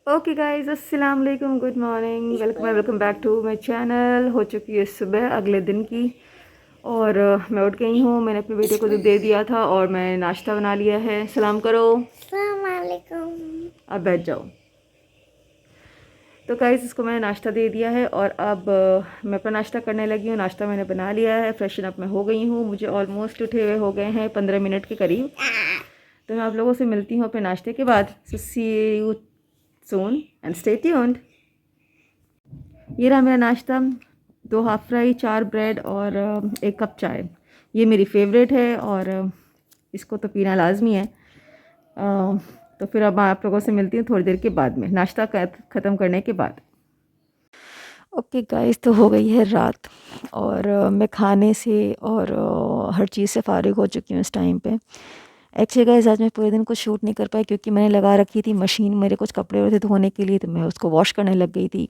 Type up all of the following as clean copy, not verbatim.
Okay guys, अस्सलाम वालेकुम, good morning, welcome back to my channel. हो चुकी है सुबह अगले दिन की और मैं उठ गई हूँ। मैंने अपने बेटे को दूध दे दिया था और मैं नाश्ता बना लिया है। सलाम करो। अस्सलाम वालेकुम। अब बैठ जाओ। तो गाइस, इसको मैंने नाश्ता दे दिया है और अब मैं अपना नाश्ता करने लगी हूँ। नाश्ता मैंने बना लिया है, फ्रेशन अप मैं हो गई हूँ। मुझे ऑलमोस्ट उठे हुए हो गए हैं 15 मिनट के करीब। तो मैं आप लोगों से मिलती हूँ अपने नाश्ते के बाद। So see you soon and stay tuned. ये रहा मेरा नाश्ता। 2 हाफ़ फ्राई, 4 ब्रेड और 1 कप चाय। ये मेरी फेवरेट है और इसको तो पीना लाजमी है। तो फिर अब मैं आप लोगों से मिलती हूँ थोड़ी देर के बाद में, नाश्ता ख़त्म करने के बाद। ओके गाइस, तो हो गई है रात और मैं खाने से और हर चीज़ से फ़ारिग हो चुकी हूँ इस टाइम पे। एक्चुअली गाइस, आज मैं पूरे दिन कुछ शूट नहीं कर पाई क्योंकि मैंने लगा रखी थी मशीन, मेरे कुछ कपड़े होते थे धोने के लिए, तो मैं उसको वॉश करने लग गई थी।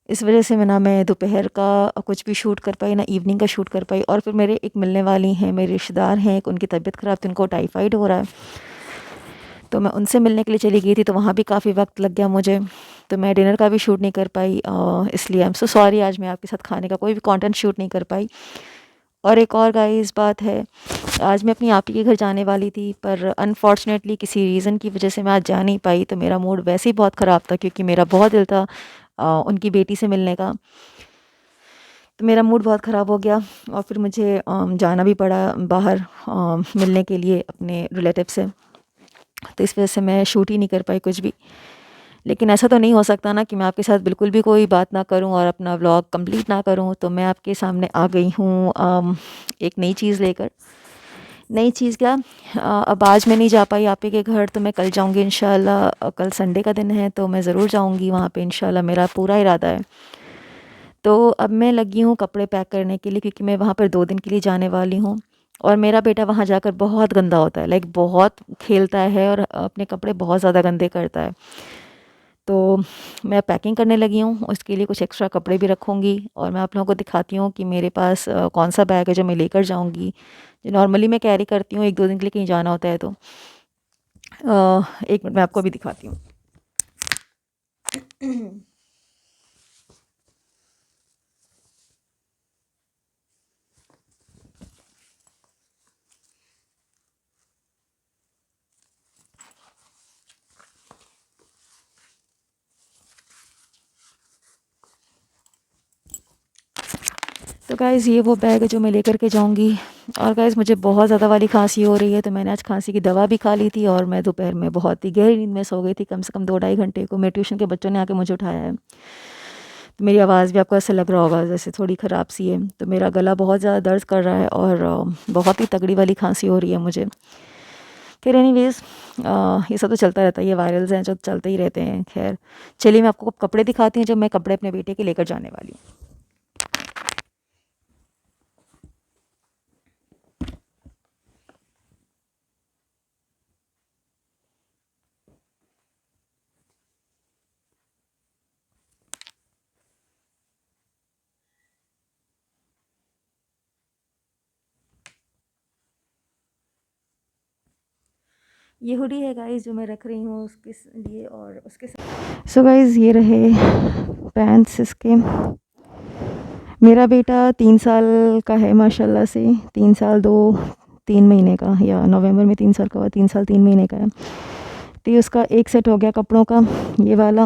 इस वजह से मैं दोपहर का कुछ भी शूट कर पाई, ना इवनिंग का शूट कर पाई। और फिर मेरे एक मिलने वाली हैं, मेरे रिश्तेदार हैं, उनकी तबीयत ख़राब थी, उनको टाइफाइड हो रहा है, तो मैं उनसे मिलने के लिए चली गई थी, तो वहाँ भी काफ़ी वक्त लग गया मुझे। तो मैं डिनर का भी शूट नहीं कर पाई, इसलिए आई एम सो सॉरी, आज मैं आपके साथ खाने का कोई भी कंटेंट शूट नहीं कर पाई। और एक और गाइस बात है, आज मैं अपनी आपी के घर जाने वाली थी, पर अनफॉर्चुनेटली किसी रीज़न की वजह से मैं आज जा नहीं पाई। तो मेरा मूड वैसे ही बहुत ख़राब था क्योंकि मेरा बहुत दिल था उनकी बेटी से मिलने का। तो मेरा मूड बहुत ख़राब हो गया और फिर मुझे जाना भी पड़ा बाहर मिलने के लिए अपने रिलेटिव से। तो इस वजह से मैं शूट ही नहीं कर पाई कुछ भी। लेकिन ऐसा तो नहीं हो सकता ना कि मैं आपके साथ बिल्कुल भी कोई बात ना करूं और अपना व्लॉग कंप्लीट ना करूं। तो मैं आपके सामने आ गई हूं एक नई चीज़ लेकर। नई चीज़ क्या, अब आज मैं नहीं जा पाई आपी के घर, तो मैं कल जाऊंगी इंशाल्लाह। कल संडे का दिन है तो मैं ज़रूर जाऊंगी वहाँ पे, इंशाल्लाह मेरा पूरा इरादा है। तो अब मैं लगी हूँ कपड़े पैक करने के लिए क्योंकि मैं वहाँ पर 2 दिन के लिए जाने वाली हूँ। और मेरा बेटा वहाँ जाकर बहुत गंदा होता है, लाइक बहुत खेलता है और अपने कपड़े बहुत ज़्यादा गंदे करता है। तो मैं पैकिंग करने लगी हूँ, उसके लिए कुछ एक्स्ट्रा कपड़े भी रखूँगी और मैं आप लोगों को दिखाती हूँ कि मेरे पास कौन सा बैग है जो मैं लेकर जाऊँगी, जो नॉर्मली मैं कैरी करती हूँ 1-2 दिन के लिए कहीं जाना होता है। तो 1 मिनट मैं आपको अभी दिखाती हूँ। तो गाइज़, ये वो बैग है जो मैं लेकर के जाऊंगी। और गाइज़, मुझे बहुत ज़्यादा वाली खांसी हो रही है, तो मैंने आज खांसी की दवा भी खा ली थी और मैं दोपहर में बहुत ही गहरी नींद में सो गई थी, कम से कम 2-2.5 घंटे को। मेरे ट्यूशन के बच्चों ने आके मुझे उठाया है। तो मेरी आवाज़ भी आपको ऐसा लग रहा होगा जैसे थोड़ी ख़राब सी है। तो मेरा गला बहुत ज़्यादा दर्द कर रहा है और बहुत ही तगड़ी वाली खांसी हो रही है मुझे। खैर एनीवेज़, ये सब तो चलता रहता है, ये वायरल्स हैं जो चलते ही रहते हैं। खैर चलिए, मैं आपको कपड़े दिखाती हूँ जब मैं कपड़े अपने बेटे के लेकर जाने वाली हूँ। ये हुडी है गाइस जो मैं रख रही हूँ उसके लिए और उसके साथ। सो गाइस, ये रहे पैंट्स इसके। मेरा बेटा 3 साल का है माशाल्लाह से, 3 साल 2-3 महीने का, या नवंबर में 3 साल का हुआ, 3 साल 3 महीने का है। तो ये उसका एक सेट हो गया कपड़ों का, ये वाला।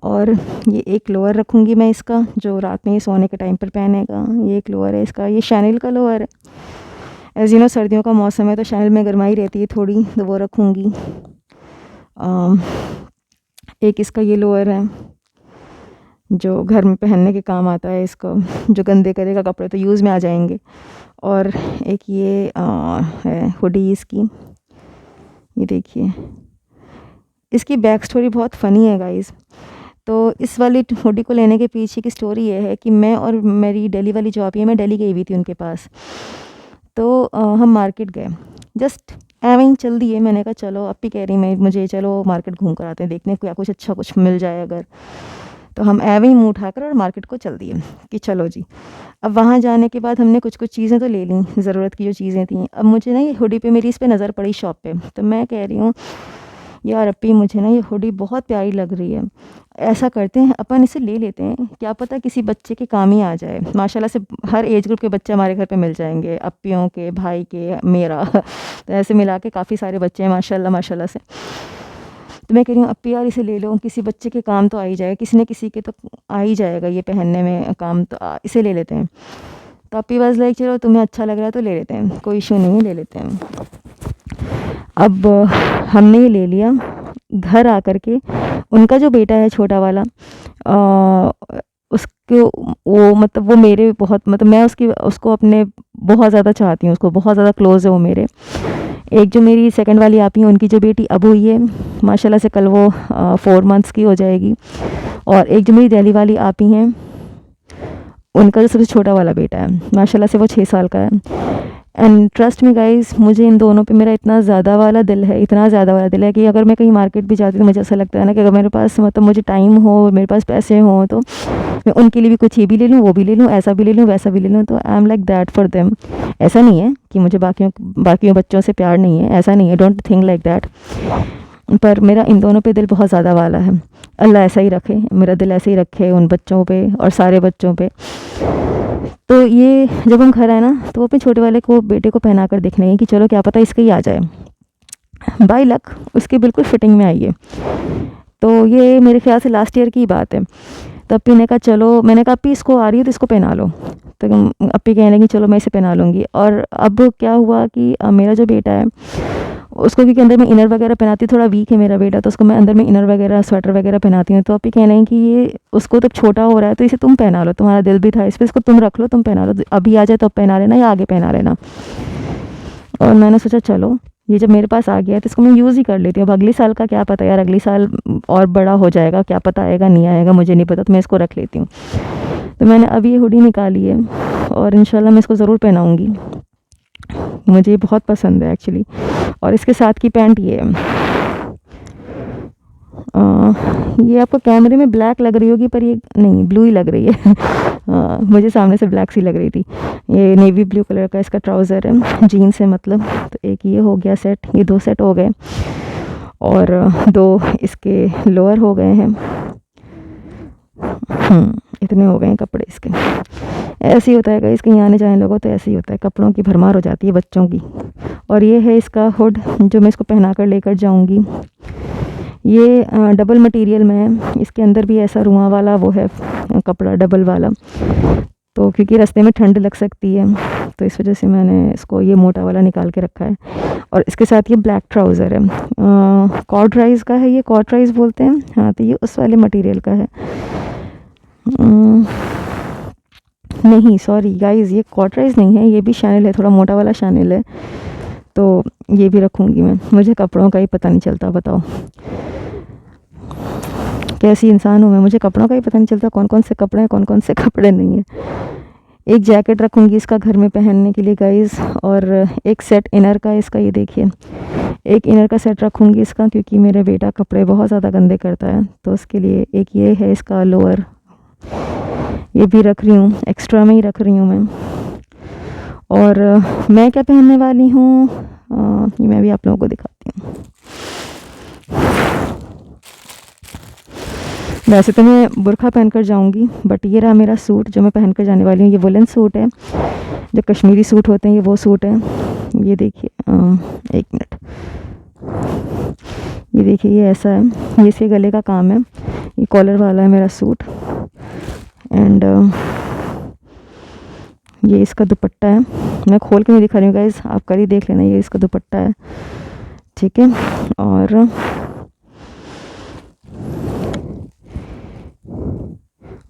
और ये एक लोअर रखूँगी मैं इसका, जो रात में ये सोने के टाइम पर पहनेगा। ये एक लोअर है इसका, ये शैनल का लोअर है। एज़ यू नो, सर्दियों का मौसम है तो शैनल में गर्माई रहती है थोड़ी, तो वो रखूँगी। एक इसका ये लोअर है जो घर में पहनने के काम आता है, इसको जो गंदे करेगा कपड़े तो यूज़ में आ जाएंगे। और एक ये है हुडी इसकी, ये देखिए। इसकी बैक स्टोरी बहुत फ़नी है गाइस। तो इस वाली हुडी को लेने के पीछे की स्टोरी ये है कि मैं और मेरी दिल्ली वाली जॉब है, मैं दिल्ली गई हुई थी उनके पास। तो हम मार्केट गए, जस्ट एवं ही चल दिए। मैंने कहा चलो, अब भी कह रही मैं मुझे, चलो मार्केट घूम कर आते हैं, देखने को या कुछ अच्छा कुछ मिल जाए अगर। तो हम एवं ही मुँह उठाकर और मार्केट को चल दिए कि चलो जी। अब वहाँ जाने के बाद हमने कुछ कुछ चीज़ें तो ले लीं, ज़रूरत की जो चीज़ें थी। अब मुझे ना ये हुडी पे, मेरी इस पे नज़र पड़ी शॉप पे, तो मैं कह रही हूँ यार अपी मुझे ना ये हुडी बहुत प्यारी लग रही है, ऐसा करते हैं अपन इसे ले लेते हैं, क्या पता किसी बच्चे के काम ही आ जाए। माशाल्लाह से हर एज ग्रुप के बच्चे हमारे घर पे मिल जाएंगे, अप्पियों के, भाई के, मेरा तो ऐसे मिला के काफ़ी सारे बच्चे हैं माशाल्लाह माशाल्लाह से। तो मैं कह रही हूँ अप्पी यार इसे ले लो, किसी बच्चे के काम तो आ ही जाएगा, किसी न किसी के तो आ ही जाएगा ये पहनने में काम, तो इसे ले लेते हैं। तो अप्पी बस लाइक चलो तुम्हें अच्छा लग रहा है तो ले लेते हैं, कोई इशू नहीं है, ले लेते हैं। अब हमने ये ले लिया। घर आकर के उनका जो बेटा है छोटा वाला, उसको वो मतलब वो मेरे बहुत मतलब मैं उसको अपने बहुत ज़्यादा चाहती हूँ, उसको बहुत ज़्यादा क्लोज़ है वो मेरे। एक जो मेरी सेकंड वाली आपी है उनकी जो बेटी अब हुई है माशाल्लाह से, कल वो 4 मंथ्स की हो जाएगी। और एक जो मेरी दिल्ली वाली आपी हैं उनका जो सबसे छोटा वाला बेटा है माशाल्लाह से वो 6 साल का है। एंड ट्रस्ट मी गाइज़, मुझे इन दोनों पे मेरा इतना ज़्यादा वाला दिल है, इतना ज़्यादा वाला दिल है कि अगर मैं कहीं मार्केट भी जाती तो मुझे ऐसा लगता है ना कि अगर मेरे पास मतलब मुझे टाइम हो, मेरे पास पैसे हों, तो मैं उनके लिए भी कुछ ये भी ले लूँ, वो भी ले लूँ, ऐसा भी ले लूँ, वैसा भी ले लूँ। तो I am like that for them. ऐसा नहीं है कि मुझे बाकियों बच्चों से प्यार नहीं है, ऐसा नहीं है, डोंट थिंक लाइक दैट। पर मेरा इन दोनों पे दिल बहुत ज़्यादा वाला है। अल्लाह ऐसा ही रखे, मेरा दिल ऐसे ही रखे उन बच्चों पे और सारे बच्चों पे। तो ये जब हम घर आए ना तो वो अपने छोटे वाले को, बेटे को पहना कर देखने गए कि चलो क्या पता इसका ही आ जाए। बाय लक उसके बिल्कुल फिटिंग में आई है। तो ये मेरे ख्याल से लास्ट ईयर की बात है। तो अप्पी ने कहा चलो, मैंने कहा अप्पी इसको आ रही है तो इसको पहना लो। तो अप्पी कहने लगी चलो मैं इसे पहना लूँगी। और अब क्या हुआ कि मेरा जो बेटा है उसको, क्योंकि अंदर में इनर वगैरह पहनाती, थोड़ा वीक है मेरा बेटा, तो उसको मैं अंदर में इनर वगैरह, स्वेटर वगैरह पहनाती हूँ। तो अप्पी कहने लगी कि ये उसको तब छोटा हो रहा है तो इसे तुम पहना लो, तुम्हारा दिल भी था इस पर, इसको तुम रख लो, तुम पहना लो, अभी आ जाए तो अब पहना लेना या आगे पहना लेना। और मैंने सोचा चलो ये जब मेरे पास आ गया है तो इसको मैं यूज़ ही कर लेती हूँ। अब अगले साल का क्या पता यार, अगले साल और बड़ा हो जाएगा, क्या पता आएगा नहीं आएगा मुझे नहीं पता, तो मैं इसको रख लेती हूँ। तो मैंने अभी ये हुडी निकाली है और इंशाल्लाह मैं इसको ज़रूर पहनाऊँगी, मुझे ये बहुत पसंद है एक्चुअली। और इसके साथ की पैंट ये है। ये आपको कैमरे में ब्लैक लग रही होगी पर ये नहीं, ब्लू ही लग रही है। मुझे सामने से ब्लैक सी लग रही थी। ये नेवी ब्लू कलर का इसका ट्राउज़र है, जीन्स है मतलब। तो एक ये हो गया सेट, ये 2 सेट हो गए और 2 इसके लोअर हो गए हैं। इतने हो गए हैं कपड़े इसके। ऐसे ही होता है गाइस, कहीं आने जाने लोगों तो ऐसे ही होता है, कपड़ों की भरमार हो जाती है बच्चों की। और ये है इसका हुड जो मैं इसको पहना कर लेकर जाऊंगी। ये डबल मटेरियल में है, इसके अंदर भी ऐसा रुआं वाला वो है कपड़ा डबल वाला, तो क्योंकि रास्ते में ठंड लग सकती है तो इस वजह से मैंने इसको ये मोटा वाला निकाल के रखा है। और इसके साथ ये ब्लैक ट्राउज़र है, कॉर्डराइज़ का है, ये कॉर्डराइज़ बोलते हैं। हाँ तो ये उस वाले मटेरियल का है। नहीं सॉरी गाइज़, ये कॉर्डराइज़ नहीं है, ये भी शैनल है, थोड़ा मोटा वाला शैनल है। तो ये भी रखूँगी मैं, मुझे कपड़ों का ही पता नहीं चलता, बताओ कैसी इंसान हूँ मैं, मुझे कपड़ों का ही पता नहीं चलता कौन कौन से कपड़े हैं, कौन कौन से कपड़े नहीं है। एक जैकेट रखूँगी इसका घर में पहनने के लिए गाइज़, और एक सेट इनर का इसका, ये देखिए एक इनर का सेट रखूँगी इसका, क्योंकि मेरा बेटा कपड़े बहुत ज़्यादा गंदे करता है तो उसके लिए एक ये है इसका लोअर, ये भी रख रही हूँ, एक्स्ट्रा में ही रख रही हूँ मैं। और मैं क्या पहनने वाली हूँ ये मैं भी आप लोगों को दिखाती हूँ। वैसे तो मैं बुर्का पहनकर जाऊंगी, बट ये रहा मेरा सूट जो मैं पहनकर जाने वाली हूँ। ये वुलन सूट है, जो कश्मीरी सूट होते हैं ये वो सूट है। ये देखिए, एक मिनट, ये देखिए ये ऐसा है, ये इसके गले का काम है, ये कॉलर वाला है मेरा सूट। एंड ये इसका दुपट्टा है, मैं खोल के नहीं दिखा रही हूँ गाइज़, आप कर ही देख लेना, ये इसका दुपट्टा है, ठीक है।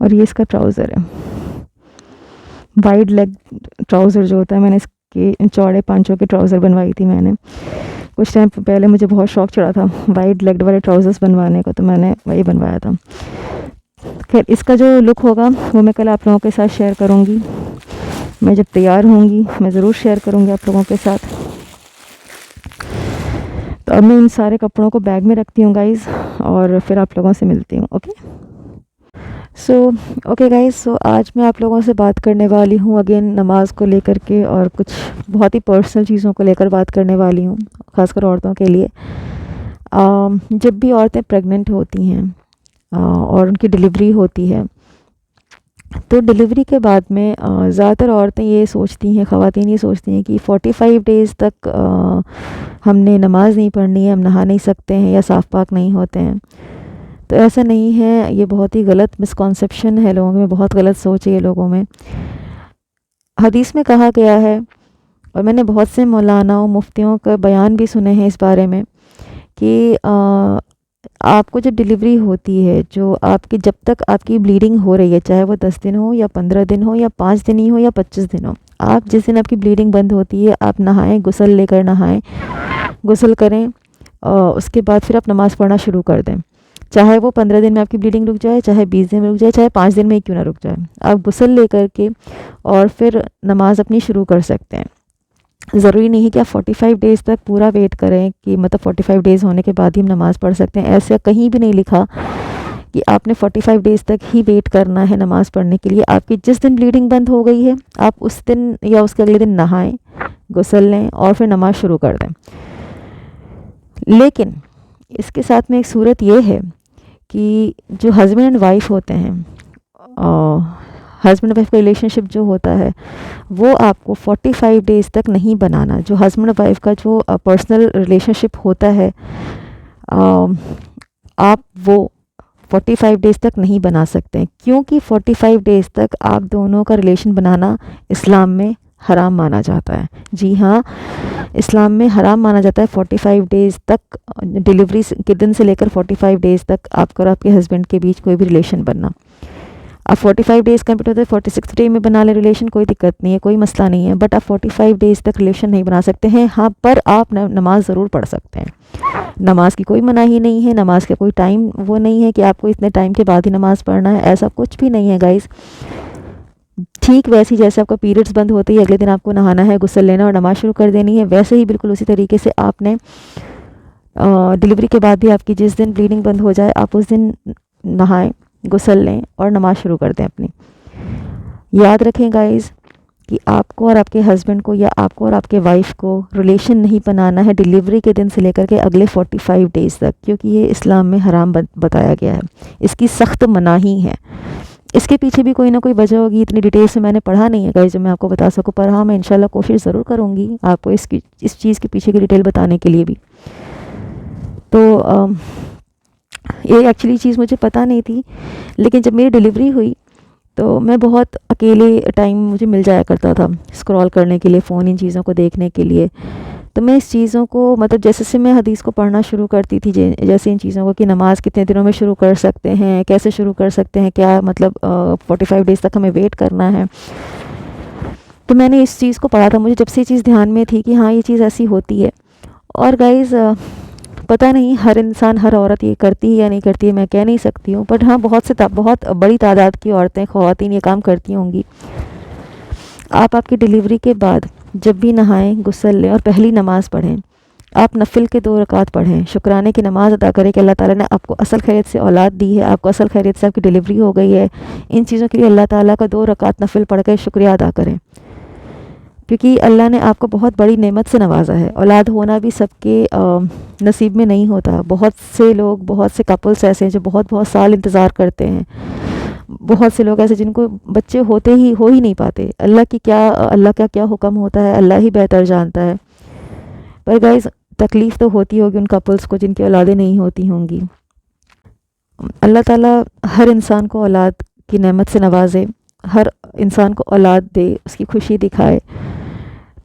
और ये इसका ट्राउज़र है, वाइड लेग ट्राउज़र जो होता है, मैंने इसके चौड़े पांचों के ट्राउज़र बनवाई थी मैंने कुछ टाइम पहले, मुझे बहुत शौक चढ़ा था वाइड लेग वाले ट्राउज़र्स बनवाने को, तो मैंने वही बनवाया था। खैर इसका जो लुक होगा वो मैं कल आप लोगों के साथ शेयर करूँगी, मैं जब तैयार होंगी मैं ज़रूर शेयर करूँगी आप लोगों के साथ। तो अब मैं इन सारे कपड़ों को बैग में रखती हूँ गाइज़, और फिर आप लोगों से मिलती हूँ। ओके गाइज़, सो आज मैं आप लोगों से बात करने वाली हूँ अगेन नमाज़ को लेकर के, और कुछ बहुत ही पर्सनल चीज़ों को लेकर बात करने वाली हूँ, ख़ासकर औरतों के लिए। जब भी औरतें प्रेग्नेंट होती हैं और उनकी डिलीवरी होती है, तो डिलीवरी के बाद में ज़्यादातर औरतें ये सोचती हैं, ख़वातीन ये सोचती हैं कि 45 डेज़ तक हमने नमाज़ नहीं पढ़नी है, हम नहा नहीं सकते हैं या साफ़ पाक नहीं होते हैं। तो ऐसा नहीं है, ये बहुत ही गलत मिसकॉन्सेप्शन है लोगों में, बहुत गलत सोच है ये लोगों में। हदीस में कहा गया है, और मैंने बहुत से मौलानाओं मुफ्तियों का बयान भी सुने हैं इस बारे में, कि आपको जब डिलीवरी होती है, जो आपकी जब तक आपकी ब्लीडिंग हो रही है, चाहे वो 10 दिन हो या 15 दिन हो या 5 दिन ही हो या 25 दिन हो, आप जिस दिन आपकी ब्लीडिंग बंद होती है, आप नहाएं, गुस्ल लेकर नहाएं, गुस्ल करें, उसके बाद फिर आप नमाज़ पढ़ना शुरू कर दें। चाहे वो 15 दिन में आपकी ब्लीडिंग रुक जाए, चाहे 20 दिन में रुक जाए, चाहे 5 दिन में ही क्यों ना रुक जाए, आप गुस्ल लेकर के और फिर नमाज़ अपनी शुरू कर सकते हैं। ज़रूरी नहीं है कि आप 45 डेज़ तक पूरा वेट करें, कि मतलब 45 डेज़ होने के बाद ही हम नमाज़ पढ़ सकते हैं। ऐसा कहीं भी नहीं लिखा कि आपने 45 डेज़ तक ही वेट करना है नमाज़ पढ़ने के लिए। आपकी जिस दिन ब्लीडिंग बंद हो गई है, आप उस दिन या उसके अगले दिन नहाएं, गुस्ल लें और फिर नमाज़ शुरू कर दें। लेकिन इसके साथ में एक सूरत ये है कि जो हस्बैंड एंड वाइफ होते हैं, हस्बैंड वाइफ का रिलेशनशिप जो होता है, वो आपको 45 डेज़ तक नहीं बनाना। जो हस्बैंड वाइफ का जो पर्सनल रिलेशनशिप होता है, आप वो 45 डेज़ तक नहीं बना सकते हैं, क्योंकि 45 डेज़ तक आप दोनों का रिलेशन बनाना इस्लाम में हराम माना जाता है। जी हाँ, इस्लाम में हराम माना जाता है 45 डेज़ तक, डिलीवरी के दिन से लेकर 45 डेज़ तक आपका और आपके हस्बैंड के बीच कोई भी रिलेशन बनना। अब 45 डेज़ कंप्लीट होते हैं, 46 डे में बना ले रिलेशन, कोई दिक्कत नहीं है, कोई मसला नहीं है, बट आप 45 डेज़ तक रिलेशन नहीं बना सकते हैं। हाँ, पर आप नमाज ज़रूर पढ़ सकते हैं। नमाज की कोई मनाही नहीं है, नमाज का कोई टाइम वो नहीं है कि आपको इतने टाइम के बाद ही नमाज़ पढ़ना है, ऐसा कुछ भी नहीं है गाइज़। ठीक वैसे ही जैसे आपका पीरियड्स बंद होते ही अगले दिन आपको नहाना है, गुस्ल लेना और नमाज़ शुरू कर देनी है, वैसे ही बिल्कुल उसी तरीके से आपने डिलीवरी के बाद भी आपकी जिस दिन ब्लीडिंग बंद हो जाए, आप उस दिन नहाएं, गुस्ल लें और नमाज़ शुरू कर दें अपनी। याद रखें गाइज़ कि आपको और आपके हस्बैंड को या आपको और आपके वाइफ को रिलेशन नहीं बनाना है डिलीवरी के दिन से लेकर के अगले 45 डेज़ तक, क्योंकि ये इस्लाम में हराम बताया गया है, इसकी सख्त मनाही है। इसके पीछे भी कोई ना कोई वजह होगी, इतनी डिटेल से मैंने पढ़ा नहीं है गाइस जो मैं आपको बता सकूं, पर हाँ, मैं इंशाल्लाह कोशिश ज़रूर करूँगी आपको इस चीज़ के पीछे की डिटेल बताने के लिए भी। तो ये एक्चुअली चीज़ मुझे पता नहीं थी, लेकिन जब मेरी डिलीवरी हुई तो मैं बहुत अकेले टाइम मुझे मिल जाया करता था स्क्रॉल करने के लिए, फ़ोन, इन चीज़ों को देखने के लिए। तो मैं इस चीज़ों को, मतलब जैसे से मैं हदीस को पढ़ना शुरू करती थी, जैसे इन चीज़ों को कि नमाज़ कितने दिनों में शुरू कर सकते हैं, कैसे शुरू कर सकते हैं, क्या मतलब 45 डेज़ तक हमें वेट करना है, तो मैंने इस चीज़ को पढ़ा था। मुझे जब से ये चीज़ ध्यान में थी कि हाँ, ये चीज़ ऐसी होती है। और गाइज़ पता नहीं हर इंसान, हर औरत ये करती है या नहीं करती है, मैं कह नहीं सकती हूँ, बट हाँ, बहुत बड़ी तादाद की औरतें, ख़वातीन ये काम करती होंगी। आप आपकी डिलीवरी के बाद जब भी नहाएं, गुस्ल लें और पहली नमाज़ पढ़ें, आप नफिल के 2 रकात पढ़ें, शुक्राने की नमाज़ अदा करें कि अल्लाह ताला ने आपको असल खैरियत से औलाद दी है, आपको असल खैरियत से आपकी डिलीवरी हो गई है। इन चीज़ों के लिए अल्लाह ताला का 2 रकात नफिल पढ़ कर शुक्रिया अदा करें, क्योंकि अल्लाह ने आपको बहुत बड़ी नेमत से नवाजा है। औलाद होना भी सबके नसीब में नहीं होता। बहुत से लोग, बहुत से कपल्स ऐसे हैं जो बहुत साल इंतज़ार करते हैं। बहुत से लोग ऐसे जिनको बच्चे हो ही नहीं पाते। अल्लाह का क्या हुक्म होता है, अल्लाह ही बेहतर जानता है। पर गाइस, तकलीफ़ तो होती होगी उन कपल्स को जिनकी औलादें नहीं होती होंगी। अल्लाह ताला हर इंसान को औलाद की नेमत से नवाजे, हर इंसान को औलाद दे, उसकी खुशी दिखाए।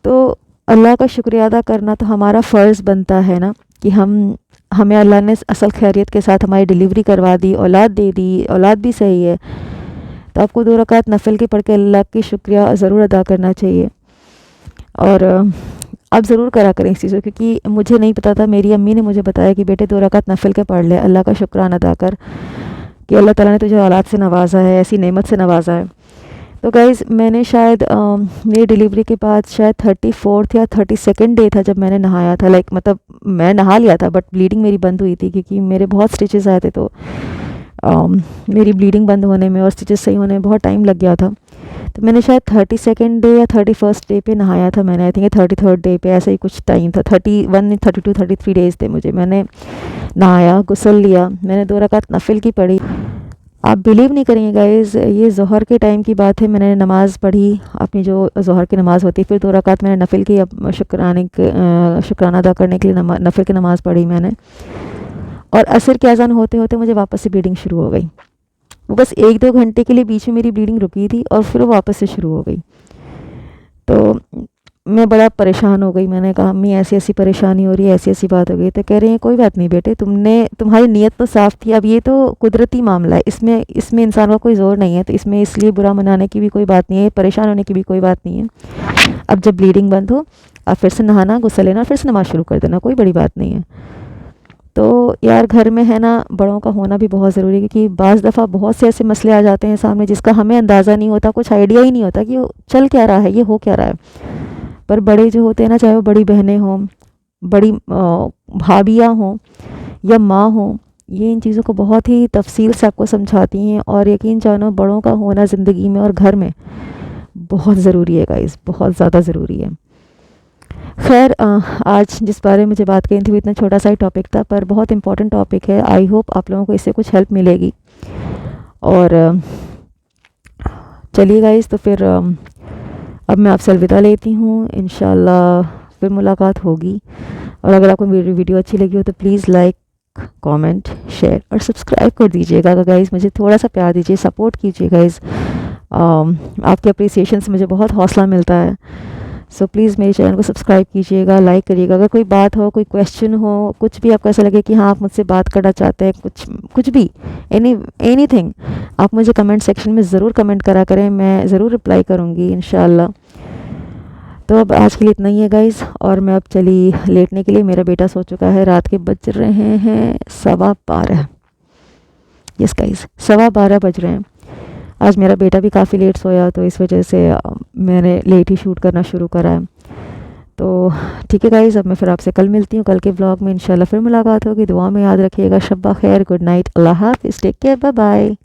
तो अल्लाह का शुक्रिया अदा करना तो हमारा फ़र्ज़ बनता है ना, कि हमें अल्लाह ने असल खैरियत के साथ हमारी डिलीवरी करवा दी, औलाद दे दी, औलाद भी सही है, तो आपको 2 रकात नफिल के पढ़ के अल्लाह की शुक्रिया ज़रूर अदा करना चाहिए। और आप ज़रूर करा करें इस चीज़ को, क्योंकि मुझे नहीं पता था, मेरी अम्मी ने मुझे बताया कि बेटे 2 रकात नफिल के पढ़ ले, अल्लाह का शुक्राना अदा कर कि अल्लाह ताला ने तुझे औलाद से नवाजा है, ऐसी नेमत से नवाजा है। तो गाइज़, मैंने शायद मेरी डिलीवरी के बाद शायद 34th या 32nd डे था जब मैंने नहाया था। मतलब मैं नहा लिया था, बट ब्लीडिंग मेरी बंद हुई थी, क्योंकि मेरे बहुत स्टिचेस आए थे, तो मेरी ब्लीडिंग बंद होने में और स्टिचेस सही होने में बहुत टाइम लग गया था। तो मैंने शायद 32nd डे या 31st डे पे नहाया था मैंने, आई थिंक 33rd डे पे, ऐसा ही कुछ टाइम था। 31, 32, 33 डेज़ थे मैंने नहाया, गुस्ल लिया, मैंने 2 रकात नफिल की पढ़ी। आप बिलीव नहीं करेंगे गाइज़, ये ज़ोहर के टाइम की बात है। मैंने नमाज़ पढ़ी अपनी, जो ज़ोहर की नमाज़ होती है, फिर 2 रकात मैंने नफिल की, अब शुक्राना अदा करने के लिए नफिल की नमाज़ पढ़ी मैंने। और असर की अज़ान होते होते मुझे वापस से ब्लीडिंग शुरू हो गई। वो बस 1-2 घंटे के लिए बीच में मेरी ब्लीडिंग रुकी थी और फिर वो वापस से शुरू हो गई। तो मैं बड़ा परेशान हो गई। मैंने कहा अम्मी ऐसी ऐसी परेशानी हो रही है, ऐसी ऐसी बात हो गई। तो कह रही हैं कोई बात नहीं बेटे, तुम्हारी नीयत तो साफ़ थी, अब ये तो कुदरती मामला है, इसमें इंसान का कोई ज़ोर नहीं है, तो इसमें इसलिए बुरा मनाने की भी कोई बात नहीं है, परेशान होने की भी कोई बात नहीं है। अब जब ब्लीडिंग बंद हो, अब फिर से नहाना, गुस्ल लेना, फिर से नमाज़ शुरू कर देना, कोई बड़ी बात नहीं है। तो यार घर में है ना, बड़ों का होना भी बहुत ज़रूरी है, क्योंकि बाज़ दफ़ा बहुत से ऐसे मसले आ जाते हैं सामने जिसका हमें अंदाज़ा नहीं होता, कुछ आइडिया ही नहीं होता कि वो चल क्या रहा है, ये हो क्या रहा है। पर बड़े जो होते हैं ना, चाहे वो बड़ी बहनें हों, बड़ी भाभियाँ हों या माँ हों, ये इन चीज़ों को बहुत ही तफसील से आपको समझाती हैं। और यकीन जानो, बड़ों का होना ज़िंदगी में और घर में बहुत ज़रूरी है गाइस, बहुत ज़्यादा ज़रूरी है। खैर, आज जिस बारे में मुझे बात करनी थी वो इतना छोटा सा ही टॉपिक था, पर बहुत इंपॉर्टेंट टॉपिक है। आई होप आप लोगों को इससे कुछ हेल्प मिलेगी। और चलिए गाइस, तो फिर अब मैं आपसे अलविदा लेती हूँ। इंशाल्लाह फिर मुलाकात होगी। और अगर आपको मेरी वीडियो अच्छी लगी हो तो प्लीज़ लाइक, कमेंट, शेयर और सब्सक्राइब कर दीजिएगा गाइस। मुझे थोड़ा सा प्यार दीजिए, सपोर्ट कीजिए गाइस। आपके अप्रिसिएशन से मुझे बहुत हौसला मिलता है। सो प्लीज़ मेरे चैनल को सब्सक्राइब कीजिएगा, लाइक करिएगा। अगर कोई बात हो, कोई क्वेश्चन हो, कुछ भी आपको ऐसा लगे कि हाँ आप मुझसे बात करना चाहते हैं, कुछ भी, एनीथिंग, आप मुझे कमेंट सेक्शन में ज़रूर कमेंट करा करें, मैं ज़रूर रिप्लाई करूँगी इंशाल्लाह। तो अब आज के लिए इतना ही है गाइज़, और मैं अब चली लेटने के लिए। मेरा बेटा सो चुका है, रात के बज रहे हैं 12:15। यस गाइज़, 12:15 बज रहे हैं। आज मेरा बेटा भी काफ़ी लेट सोया, तो इस वजह से मैंने लेट ही शूट करना शुरू करा है। तो ठीक है गाइज़, अब मैं फिर आपसे कल मिलती हूँ, कल के व्लॉग में इंशाल्लाह फिर मुलाकात होगी। दुआ में याद रखिएगा। शब्बा खैर, गुड नाइट, अल्लाह हाफ़िज़, टेक केयर, बाय बाय।